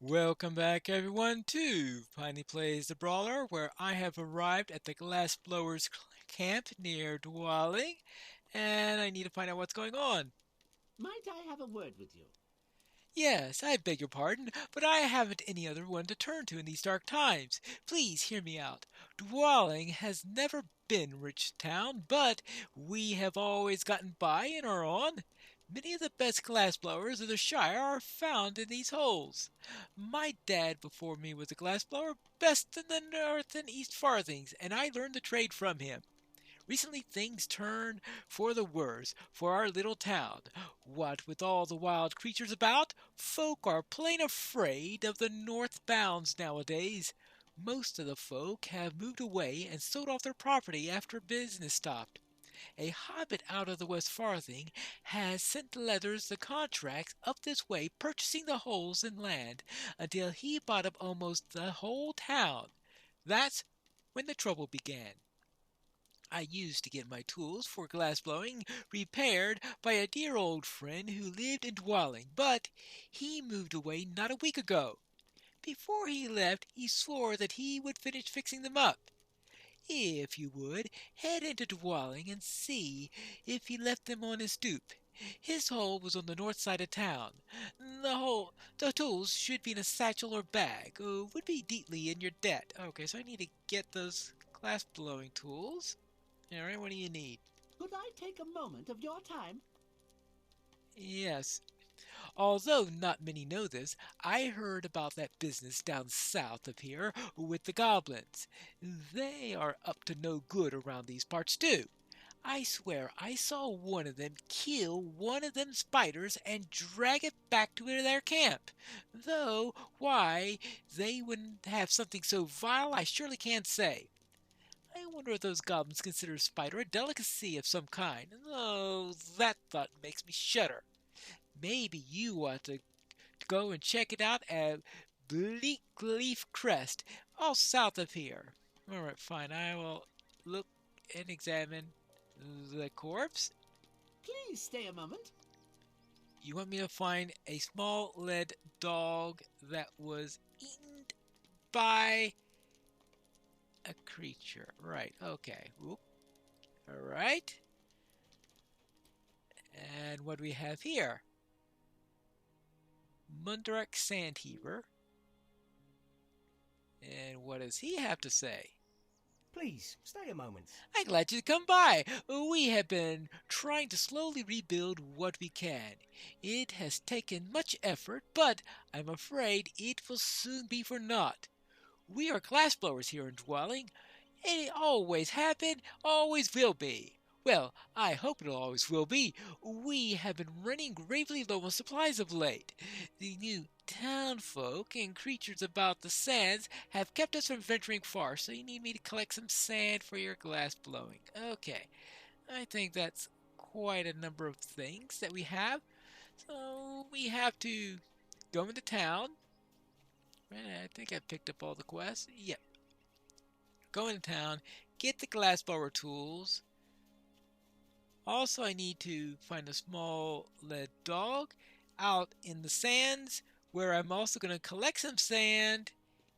Welcome back everyone to Piney Plays the Brawler, where I have arrived at the Glassblowers camp near Dwelling, and I need to find out what's going on. Might I have a word with you? Yes, I beg your pardon, but I haven't any other one to turn to in these dark times. Please hear me out. Dwelling has never been a rich town, but we have always gotten by in our own. Many of the best glassblowers of the Shire are found in these holes. My dad before me was a glassblower, best in the North and East Farthings, and I learned the trade from him. Recently things turned for the worse for our little town. What with all the wild creatures about, folk are plain afraid of the north bounds nowadays. Most of the folk have moved away and sold off their property after business stopped. A hobbit out of the West Farthing has sent leathers the contracts up this way purchasing the holes in land until he bought up almost the whole town. That's when the trouble began. I used to get my tools for glassblowing repaired by a dear old friend who lived in Dwelling, but he moved away not a week ago. Before he left, he swore that he would finish fixing them up. If you would, head into Dwelling and see if he left them on his stoop. His hole was on the north side of town. The tools should be in a satchel or bag. Would be deeply in your debt. Okay, so I need to get those glass blowing tools. All right, what do you need? Could I take a moment of your time? Yes. Although not many know this, I heard about that business down south of here with the Goblins. They are up to no good around these parts too. I swear I saw one of them kill one of them spiders and drag it back to their camp. Though why they wouldn't have something so vile I surely can't say. I wonder if those goblins consider a spider a delicacy of some kind. Oh, that thought makes me shudder. Maybe you ought to go and check it out at Bleak Leaf Crest, all south of here. Alright, fine. I will look and examine the corpse. Please stay a moment. You want me to find a small lead dog that was eaten by a creature. Right, okay. Whoop. Alright. And what do we have here? Mundrak Sandheaver. And what does he have to say? Please, stay a moment. I'm glad you come by. We have been trying to slowly rebuild what we can. It has taken much effort, but I'm afraid it will soon be for naught. We are glassblowers here in Dwelling. It always have been, always will be. Well, I hope it always will be. We have been running gravely low on supplies of late. The new town folk and creatures about the sands have kept us from venturing far, so you need me to collect some sand for your glass blowing. Okay, I think that's quite a number of things that we have. So we have to go into town. I think I picked up all the quests. Yep. Go into town, get the glassblower tools. Also, I need to find a small lead dog out in the sands where I'm also going to collect some sand.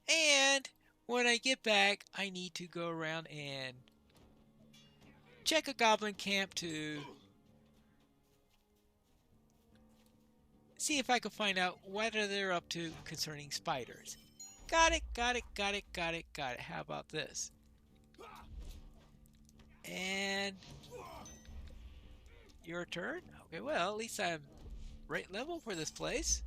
And when I get back, I need to go around and check a goblin camp to see if I can find out what they're up to concerning spiders. Got it, got it, got it, got it, got it. How about this? And your turn? Okay, well, at least I'm right level for this place.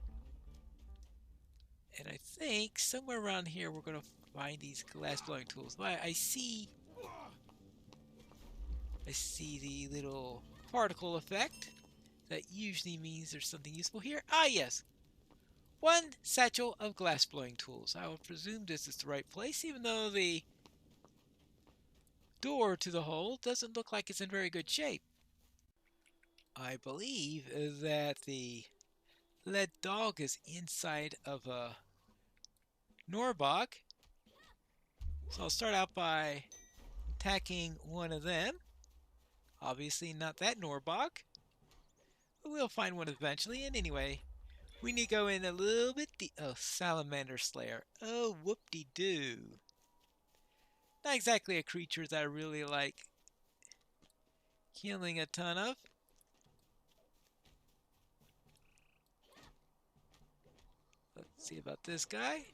And I think somewhere around here we're going to find these glass blowing tools. I see the little particle effect. That usually means there's something useful here. Ah, yes. One satchel of glass blowing tools. I will presume this is the right place, even though the door to the hole doesn't look like it's in very good shape. I believe that the lead dog is inside of a Norbog. So I'll start out by attacking one of them. Obviously not that Norbog. But we'll find one eventually, and anyway, We need to go in a little bit deep. Oh, Salamander Slayer. Oh, whoop-de-doo. Not exactly a creature that I really like killing a ton of. Let's see about this guy.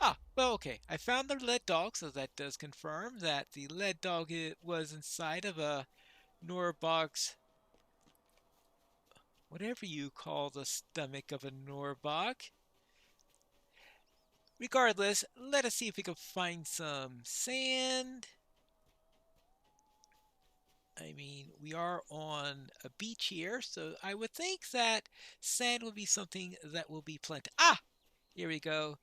Ah, well, okay. I found the lead dog, so that does confirm that the lead dog was inside of a Norbog's, whatever you call the stomach of a Norbog. Regardless, let us see if we can find some sand. I mean, we are on a beach here, so I would think that sand will be something that will be plenty. Ah! Here we go.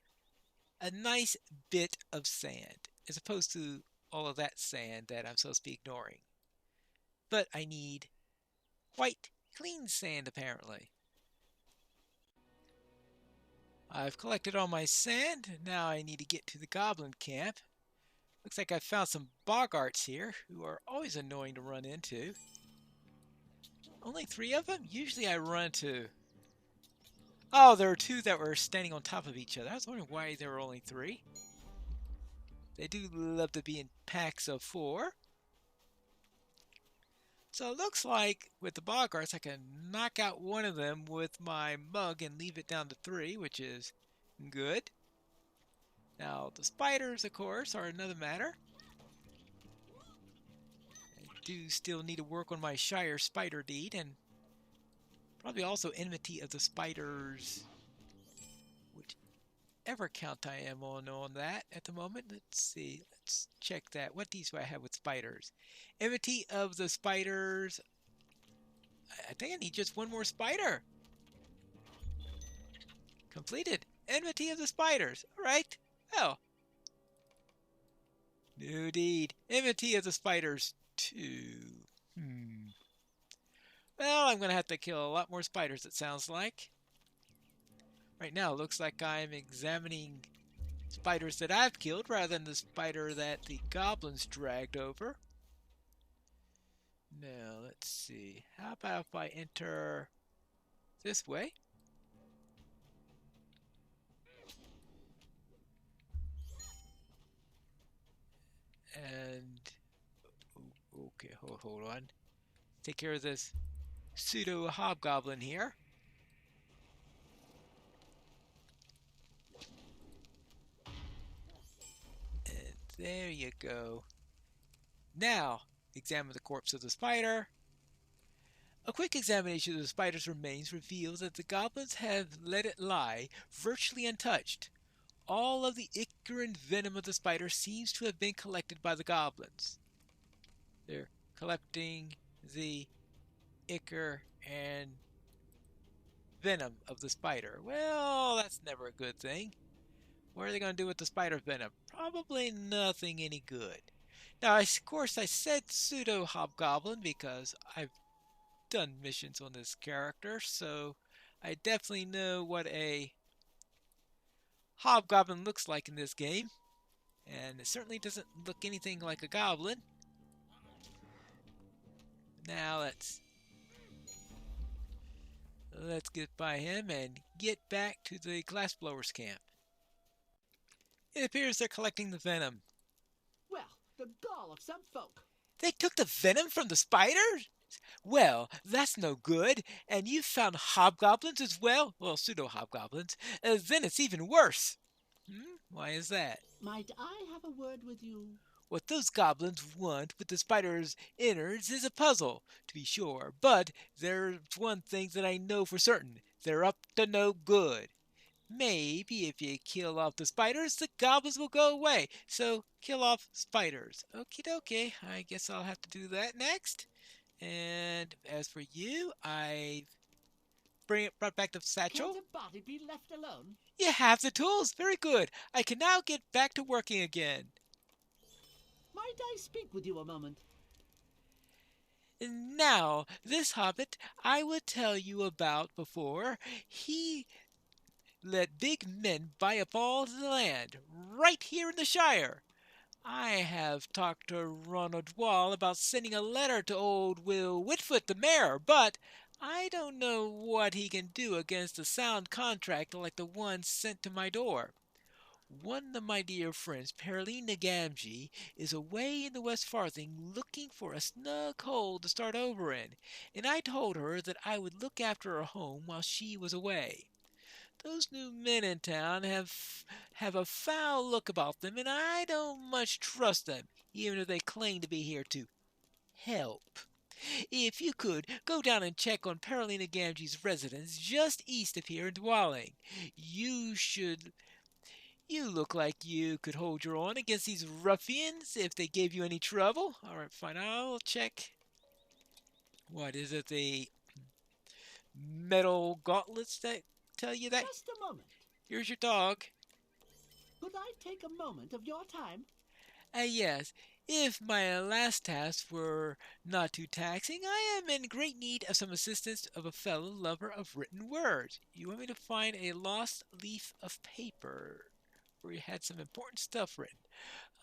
A nice bit of sand, as opposed to all of that sand that I'm supposed to be ignoring. But I need white, clean sand, apparently. I've collected all my sand. Now I need to get to the goblin camp. Looks like I found some boggarts here, who are always annoying to run into. Only 3 of them? Usually I run into... Oh, there were 2 that were standing on top of each other. I was wondering why there were only 3. They do love to be in packs of 4. So it looks like with the boggarts I can knock out one of them with my mug and leave it down to 3, which is good. Now the spiders, of course, are another matter. I do still need to work on my Shire Spider deed, and probably also Enmity of the Spiders, whichever count I am on that at the moment. Let's see, let's check that. What deeds do I have with spiders? Enmity of the Spiders. I think I need just 1 more spider. Completed. Enmity of the Spiders. Alright. Well. New deed. Enmity of the Spiders 2. Well, I'm going to have to kill a lot more spiders, it sounds like. Right now, it looks like I'm examining spiders that I've killed rather than the spider that the goblins dragged over. Now, let's see. How about if I enter this way? And... okay, hold on. Take care of this pseudo hobgoblin here. And there you go. Now, examine the corpse of the spider. A quick examination of the spider's remains reveals that the goblins have let it lie virtually untouched. All of the ichor and venom of the spider seems to have been collected by the goblins. They're collecting the ichor and venom of the spider. Well, that's never a good thing. What are they going to do with the spider venom? Probably nothing any good. Now, of course, I said pseudo hobgoblin because I've done missions on this character, so I definitely know what a hobgoblin looks like in this game. And it certainly doesn't look anything like a goblin. Now let's get by him and get back to the glassblower's camp. It appears they're collecting the venom. Well, the gall of some folk. They took the venom from the spiders? Well, that's no good. And you found hobgoblins as well? Well, pseudo-hobgoblins. Then it's even worse. Why is that? Might I have a word with you? What those goblins want with the spider's innards is a puzzle, to be sure. But there's one thing that I know for certain. They're up to no good. Maybe if you kill off the spiders, the goblins will go away. So, kill off spiders. Okie dokie. I guess I'll have to do that next. And as for you, I've brought back the satchel. Can the body be left alone? You have the tools. Very good. I can now get back to working again. Might I speak with you a moment? Now, this hobbit I would tell you about before. He let big men buy up all the land right here in the Shire. I have talked to Ronald Wall about sending a letter to old Will Whitfoot the mayor, but I don't know what he can do against a sound contract like the one sent to my door. One of my dear friends, Perlina Gamgee, is away in the West Farthing looking for a snug hole to start over in, and I told her that I would look after her home while she was away. Those new men in town have a foul look about them, and I don't much trust them, even if they claim to be here to help. If you could, go down and check on Perlina Gamgee's residence just east of here in Dwelling. You should You look like you could hold your own against these ruffians if they gave you any trouble. All right, fine. I'll check. What is it? The metal gauntlets that tell you that? Just a moment. Here's your dog. Could I take a moment of your time? Yes. If my last task were not too taxing, I am in great need of some assistance of a fellow lover of written words. You want me to find a lost leaf of paper where you had some important stuff written.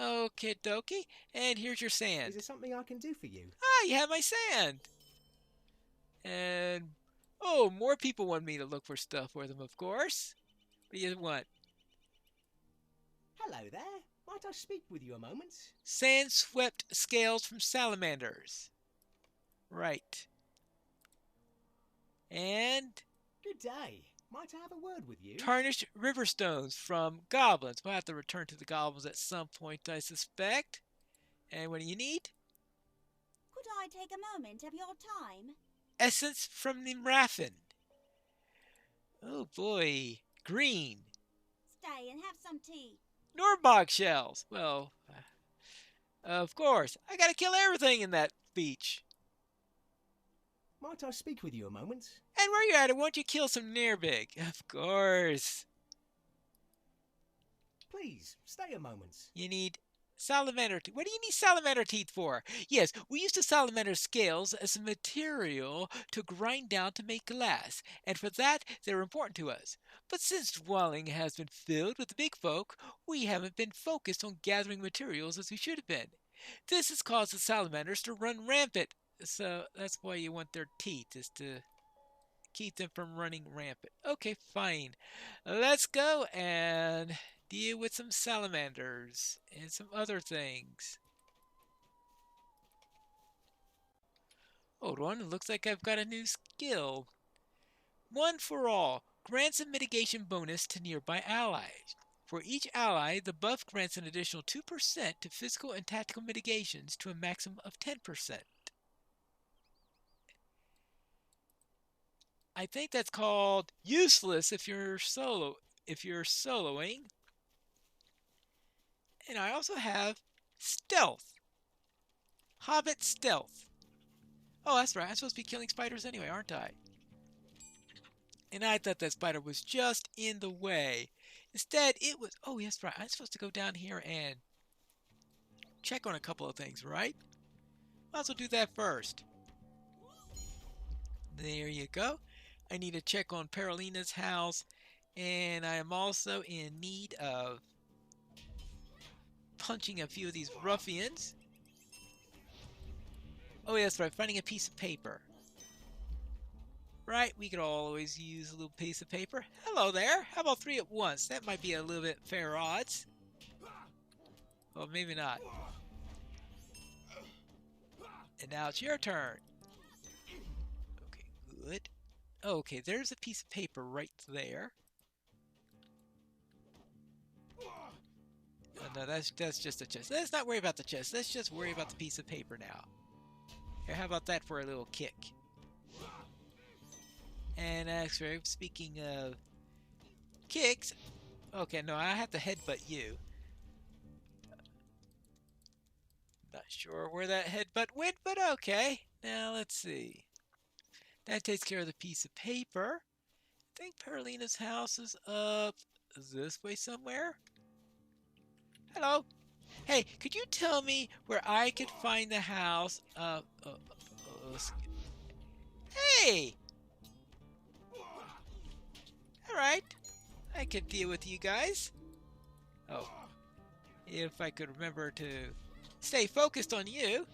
Okie dokie. And here's your sand. Is there something I can do for you? Ah, you have my sand. And, oh, more people want me to look for stuff for them, of course. What do you want? Hello there. Might I speak with you a moment? Sand-swept scales from salamanders. Right. And Good day. Might I have a word with you? tarnished river stones from goblins. We'll have to return to the goblins at some point, I suspect. And what do you need? Could I take a moment of your time? Essence from Nimrafen. Oh boy. Green. Stay and have some tea. Norbog shells. Well, of course. I gotta kill everything in that beach. Might I speak with you a moment? And where you at it, won't you kill some Nearbig? Of course. Please, stay a moment. You need salamander teeth. What do you need salamander teeth for? Yes, we use the salamander scales as a material to grind down to make glass, and for that they're important to us. But since Dwelling has been filled with the big folk, we haven't been focused on gathering materials as we should have been. This has caused the salamanders to run rampant. So that's why you want their teeth, is to keep them from running rampant. Okay, fine. Let's go and deal with some salamanders and some other things. Hold on, it looks like I've got a new skill. One for all. Grants a mitigation bonus to nearby allies. For each ally, the buff grants an additional 2% to physical and tactical mitigations to a maximum of 10%. I think that's called useless if you're soloing. And I also have stealth. Hobbit stealth. Oh, that's right. I'm supposed to be killing spiders anyway, aren't I? And I thought that spider was just in the way. Instead, it was... Oh, yes, right. I'm supposed to go down here and check on a couple of things, right? Might as well do that first. There you go. I need to check on Perlina's house. And I am also in need of punching a few of these ruffians. Oh, yes, right. Finding a piece of paper. Right, we could always use a little piece of paper. Hello there. How about 3 at once? That might be a little bit fair odds. Well, maybe not. And now it's your turn. Okay, good. Okay, there's a piece of paper right there. Oh, no, that's just a chest. Let's not worry about the chest. Let's just worry about the piece of paper now. Here, how about that for a little kick? And actually, speaking of kicks, okay, no, I have to headbutt you. Not sure where that headbutt went, but okay. Now let's see. That takes care of the piece of paper. I think Perlina's house is up this way somewhere. Hello. Hey, could you tell me where I could find the house? Hey! Alright. I can deal with you guys. Oh. If I could remember to stay focused on you.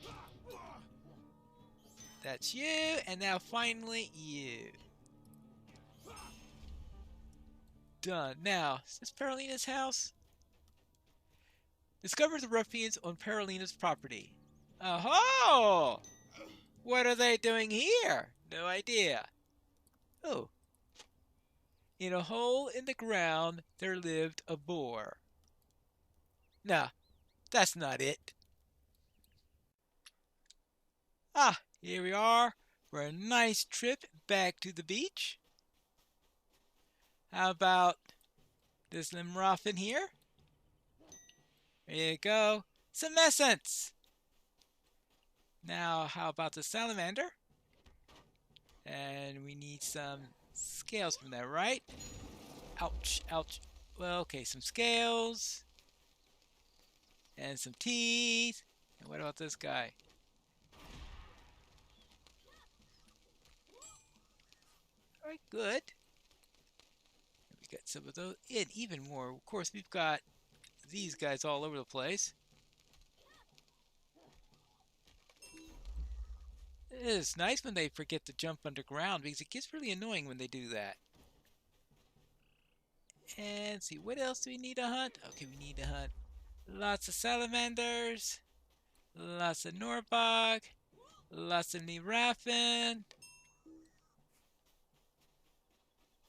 That's you, and now finally you. Done. Now, is this Paralina's house? Discover the ruffians on Paralina's property. Oh! What are they doing here? No idea. Oh. In a hole in the ground there lived a boar. Nah, that's not it. Ah, here we are for a nice trip back to the beach. How about this Limroffin here? There you go. Some essence. Now, how about the salamander? And we need some scales from there, right? Ouch, ouch. Well, okay, some scales. And some teeth. And what about this guy? Alright, good. We got some of those. And even more. Of course, we've got these guys all over the place. It is nice when they forget to jump underground because it gets really annoying when they do that. And see, what else do we need to hunt? Okay, we need to hunt lots of salamanders, lots of Norbog, lots of Niraffin,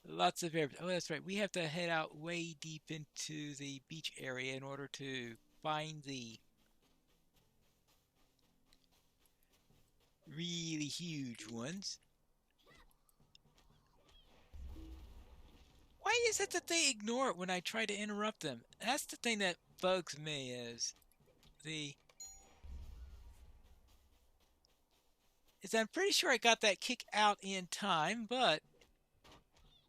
lots of air. Oh, that's right. We have to head out way deep into the beach area in order to find the really huge ones. Why is it that they ignore it when I try to interrupt them? That's the thing that bugs me is I'm pretty sure I got that kick out in time, but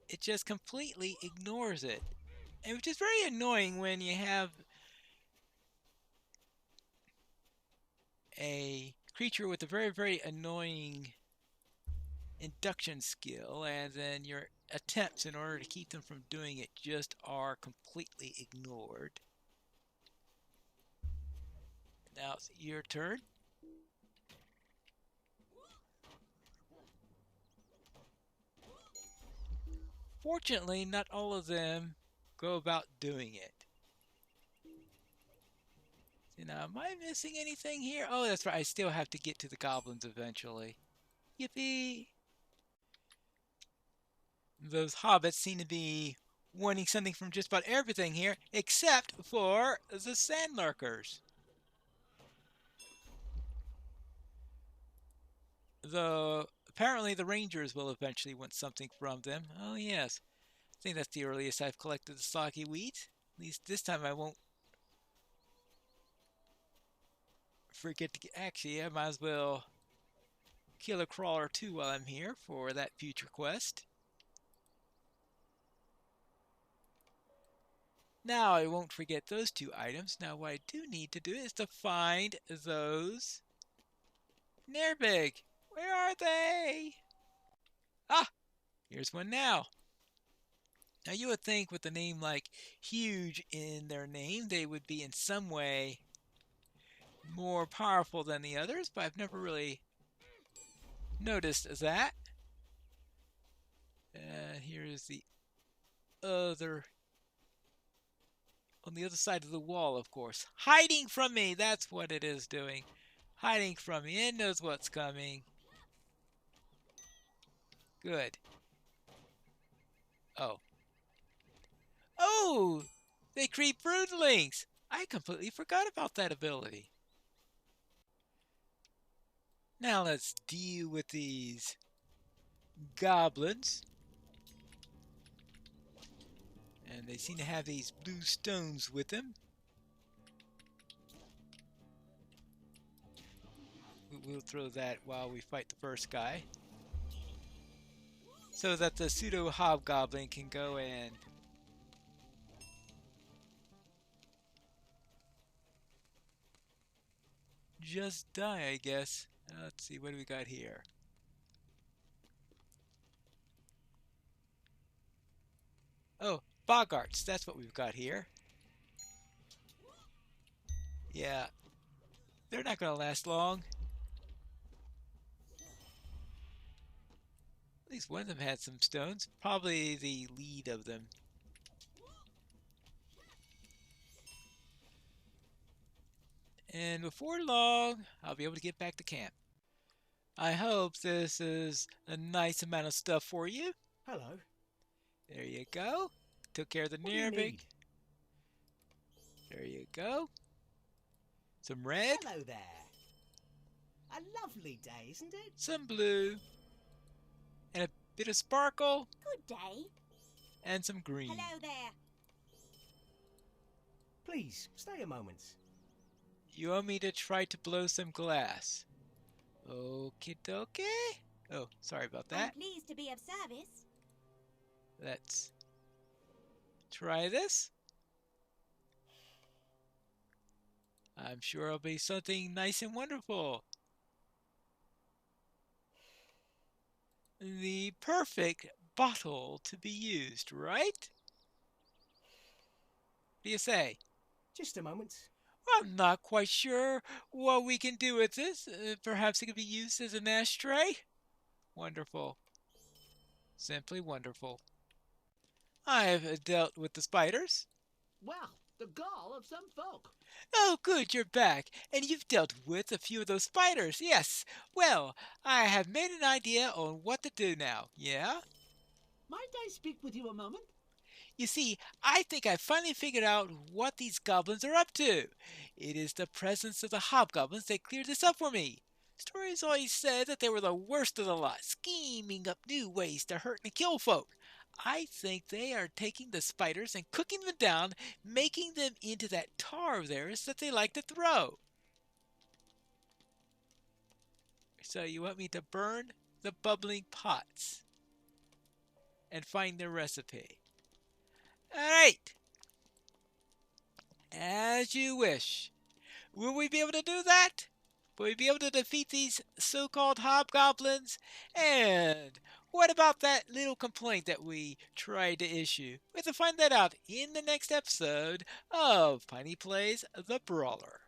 it just completely ignores it. And which is very annoying when you have a creature with a very, very annoying induction skill, and then your attempts in order to keep them from doing it just are completely ignored. Now it's your turn. Fortunately, not all of them go about doing it. See, now, am I missing anything here? Oh, that's right. I still have to get to the goblins eventually. Yippee! Those hobbits seem to be wanting something from just about everything here, except for the sandlurkers. Though, apparently the rangers will eventually want something from them. Oh, yes. I think that's the earliest I've collected the soggy wheat. At least this time I won't forget to get... Actually, I might as well kill a crawler too while I'm here for that future quest. Now I won't forget those two items. Now what I do need to do is to find those Nerbig. Where are they? Ah, here's one now. Now you would think with a name like Huge in their name, they would be in some way more powerful than the others, but I've never really noticed that. Here's the other, on the other side of the wall, of course. Hiding from me, that's what it is doing. Hiding from me, it knows what's coming. Good. Oh. Oh! They creep broodlings! I completely forgot about that ability. Now let's deal with these goblins. And they seem to have these blue stones with them. We'll throw that while we fight the first guy. So that the pseudo hobgoblin can go and just die, I guess. Let's see, what do we got here? Oh, boggarts, that's what we've got here. Yeah, they're not going to last long. least one of them had some stones. Probably the lead of them. And before long, I'll be able to get back to camp. I hope this is a nice amount of stuff for you. Hello. There you go. Took care of the What do you near big. need? There you go. Some red. Hello there. A lovely day, isn't it? Some blue. And a bit of sparkle. Good day. And some green. Hello there. Please, stay a moment. You want me to try to blow some glass? Okie dokie. Oh, sorry about that. I'm pleased to be of service. Let's try this. I'm sure it'll be something nice and wonderful. The perfect bottle to be used, right? What do you say? Just a moment. I'm not quite sure what we can do with this. Perhaps it could be used as an ashtray? Wonderful. Simply wonderful. I've dealt with the spiders. Well, the gall of some folk. Oh, good, you're back. And you've dealt with a few of those spiders. Yes. Well, I have made an idea on what to do now. Yeah? Might I speak with you a moment? You see, I think I finally figured out what these goblins are up to. It is the presence of the hobgoblins that cleared this up for me. Stories always said that they were the worst of the lot, scheming up new ways to hurt and kill folk. I think they are taking the spiders and cooking them down, making them into that tar of theirs that they like to throw. So you want me to burn the bubbling pots and find the recipe. Alright. As you wish. Will we be able to do that? Will we be able to defeat these so-called hobgoblins? And what about that little complaint that we tried to issue? We have to find that out in the next episode of Piney Plays the Brawler.